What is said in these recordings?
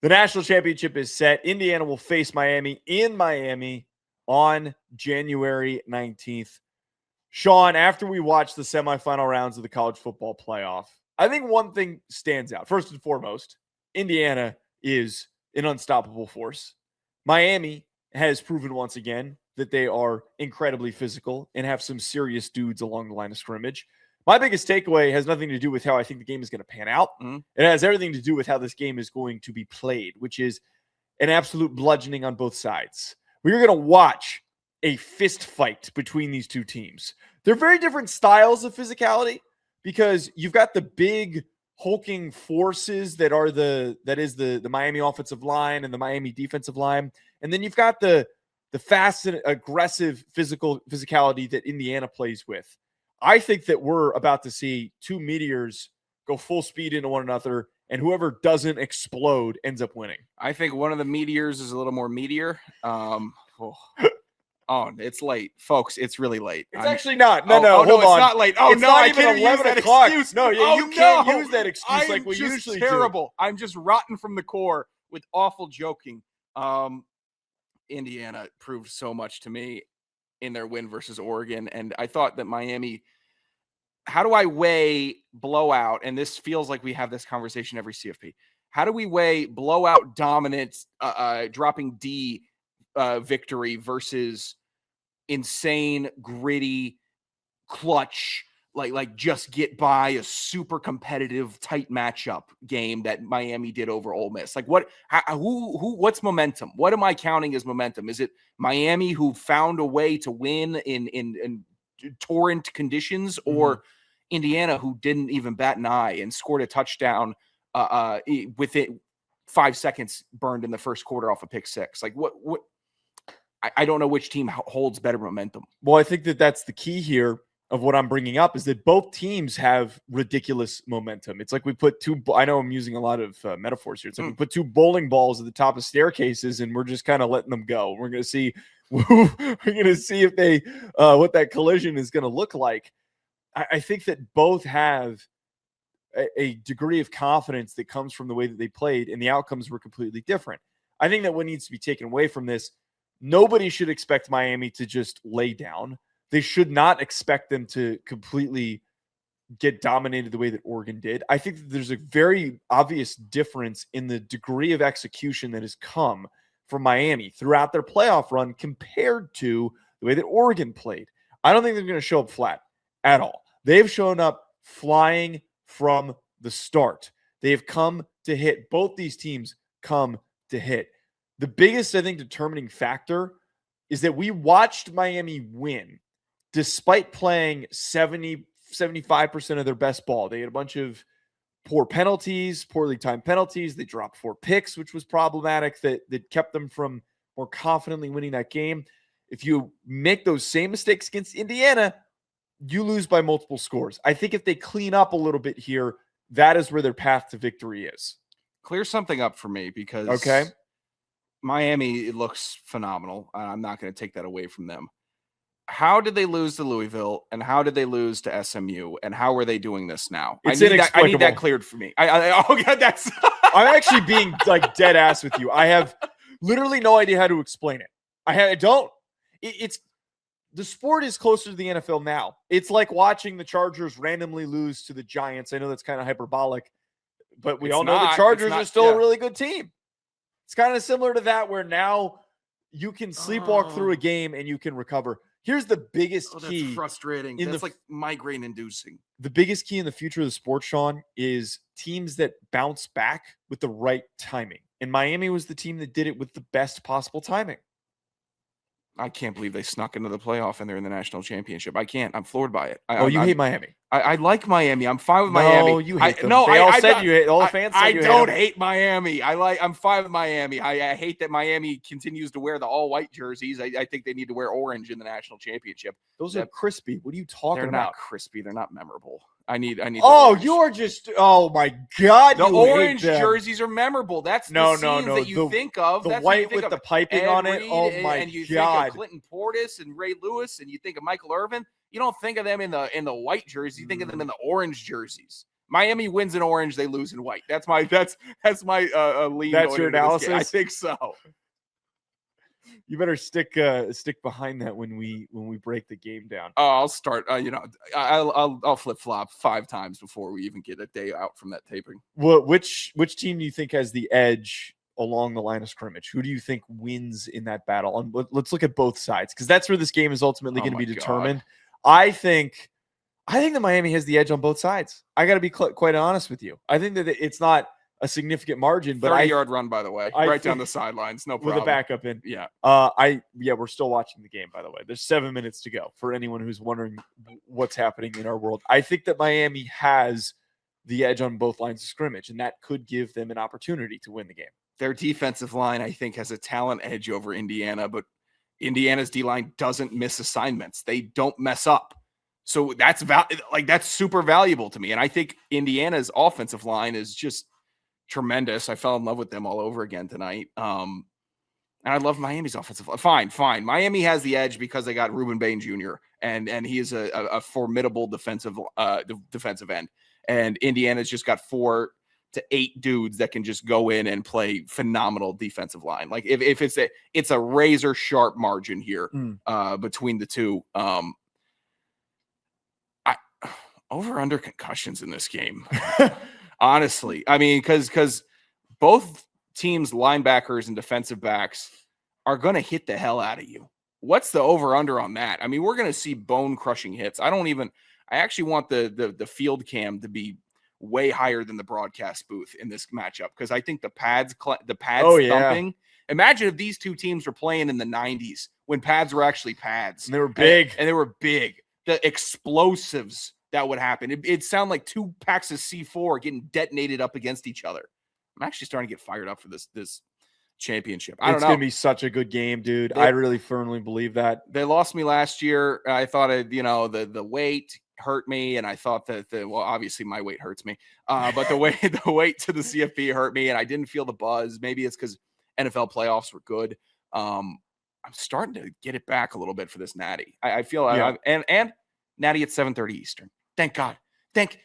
The national championship is set. Indiana will face Miami in Miami on January 19th. Sean, after we watch the semifinal rounds of the college football playoff, I think one thing stands out. First and foremost, Indiana is an unstoppable force. Miami has proven once again that they are incredibly physical and have some serious dudes along the line of scrimmage. My biggest takeaway has nothing to do with how I think the game is going to pan out. It has everything to do with how this game is going to be played, which is an absolute bludgeoning on both sides. We're going to watch a fist fight between these two teams. They're very different styles of physicality because you've got the big hulking forces that is the Miami offensive line and the Miami defensive line. And then you've got the fast and aggressive physicality that Indiana plays with. I think that we're about to see two meteors go full speed into one another, and whoever doesn't explode ends up winning. I think one of the meteors is a little more meteor. It's late, folks. It's really late. It's actually not. No, hold on. It's not late. It's no, not I even can't 11 use o'clock. Excuse. No, you can't use that excuse like we usually terrible. I'm just rotten from the core with awful joking. Indiana proved so much to me in their win versus Oregon, and I thought that Miami. How do I weigh blowout? And this feels like we have this conversation every CFP. How do we weigh blowout dominance, dropping D victory versus insane, gritty, clutch, like just get by a super competitive, tight matchup game that Miami did over Ole Miss? Like what's momentum? What am I counting as momentum? Is it Miami who found a way to win in torrent conditions, or Indiana who didn't even bat an eye and scored a touchdown with it 5 seconds burned in the first quarter off a pick six? Like what I don't know which team holds better momentum. Well, I think that that's the key here of what I'm bringing up is that both teams have ridiculous momentum. It's like we put I know I'm using a lot of metaphors here. It's like we put two bowling balls at the top of staircases and we're just kind of letting them go. We're going to see if they what that collision is going to look like. I think that both have a degree of confidence that comes from the way that they played, and the outcomes were completely different. I think that what needs to be taken away from this, nobody should expect Miami to just lay down. They should not expect them to completely get dominated the way that Oregon did. I think that there's a very obvious difference in the degree of execution that has come from Miami throughout their playoff run compared to the way that Oregon played. I don't think they're going to show up flat at all. They've shown up flying from the start. They have come to hit. Both these teams come to hit. The biggest, I think, determining factor is that we watched Miami win despite playing 75% of their best ball. They had a bunch of poor penalties, poorly timed penalties. They dropped 4 picks, which was problematic, that kept them from more confidently winning that game. If you make those same mistakes against Indiana, you lose by multiple scores. I think if they clean up a little bit here, that is where their path to victory is. Clear something up for me because Miami, it looks phenomenal. I'm not going to take that away from them. How did they lose to Louisville, and how did they lose to SMU, and how are they doing this now? I need that cleared for me. That's I'm actually being like dead ass with you. I have literally no idea how to explain it. I don't. It's the sport is closer to the NFL now. It's like watching the Chargers randomly lose to the Giants. I know that's kind of hyperbolic, but we all know the Chargers are still a really good team. It's kind of similar to that, where now you can sleepwalk through a game and you can recover. Here's the biggest key. That's frustrating. That's like migraine inducing. The biggest key in the future of the sport, Sean, is teams that bounce back with the right timing. And Miami was the team that did it with the best possible timing. I can't believe they snuck into the playoff and they're in the national championship. I can't. I'm floored by it. You hate Miami. I like Miami. I'm fine with Miami. No, you hate them. No, they all said you hate. All the fans said you hate. I don't hate Miami. I'm fine with Miami. I hate that Miami continues to wear the all-white jerseys. I think they need to wear orange in the national championship. Those are crispy. What are you talking about? They're not crispy. They're not memorable. I need. Oh, you're just. Oh my God! The orange jerseys are memorable. That's the scenes that you think of. The white with the piping on it. Oh my and you God! Think of Clinton Portis and Ray Lewis, and you think of Michael Irvin. You don't think of them in the white jerseys. You think of them in the orange jerseys. Miami wins in orange, they lose in white. That's my lean. That's going your into this game. analysis? I think so. You better stick behind that when we break the game down. Oh, I'll start. I'll flip flop 5 times before we even get a day out from that taping. Well, which team do you think has the edge along the line of scrimmage? Who do you think wins in that battle? And let's look at both sides, because that's where this game is ultimately going to be determined. I think that Miami has the edge on both sides. I got to be quite honest with you. I think that it's not a significant margin, but 30-yard run, by the way, right down the sidelines, no problem. With a backup in. Yeah. We're still watching the game, by the way. There's 7 minutes to go for anyone who's wondering what's happening in our world. I think that Miami has the edge on both lines of scrimmage, and that could give them an opportunity to win the game. Their defensive line, I think, has a talent edge over Indiana, but Indiana's D-line doesn't miss assignments. They don't mess up. So that's super valuable to me. And I think Indiana's offensive line is just tremendous. I fell in love with them all over again tonight. And I love Miami's offensive line. Fine. Miami has the edge because they got Ruben Bain Jr. and he is a formidable defensive end. And Indiana's just got 4 to 8 dudes that can just go in and play phenomenal defensive line. Like if it's a razor sharp margin here between the two. Over under concussions in this game. Honestly, I mean, because both teams' linebackers and defensive backs are going to hit the hell out of you. What's the over under on that? I mean, we're going to see bone crushing hits. I actually want the field cam to be way higher than the broadcast booth in this matchup, because I think the pads thumping. Imagine if these two teams were playing in the 90s when pads were actually pads. And they were big. And they were big. The explosives that would happen. It'd sound like 2 packs of C4 getting detonated up against each other. I'm actually starting to get fired up for this championship. I don't know. It's going to be such a good game, dude. I really firmly believe that. They lost me last year. I thought, the weight hurt me, and I thought that obviously my weight hurts me. But the weight to the CFP hurt me, and I didn't feel the buzz. Maybe it's because NFL playoffs were good. I'm starting to get it back a little bit for this Natty. I feel and Natty at 7:30 Eastern. Thank God. Thank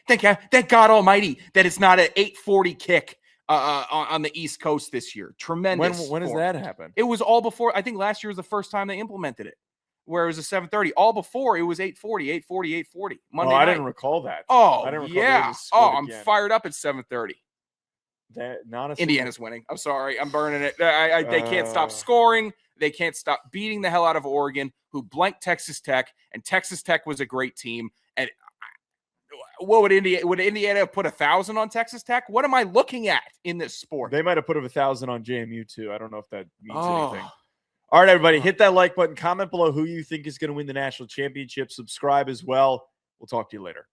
God Almighty that it's not an 8:40 kick on the East Coast this year. Tremendous. When does that happen? It was all before. I think last year was the first time they implemented it, where it was a 7:30. All before it was 8:40 Monday night. I didn't recall that. Oh, I didn't recall yeah. I'm fired up at 7:30. Indiana's winning. I'm sorry. I'm burning it. They can't stop scoring. They can't stop beating the hell out of Oregon, who blanked Texas Tech, and Texas Tech was a great team. And what would Indiana put 1,000 on Texas Tech? What am I looking at in this sport? They might have put 1,000 on JMU too. I don't know if that means anything. All right, everybody, hit that like button. Comment below who you think is going to win the national championship. Subscribe as well. We'll talk to you later.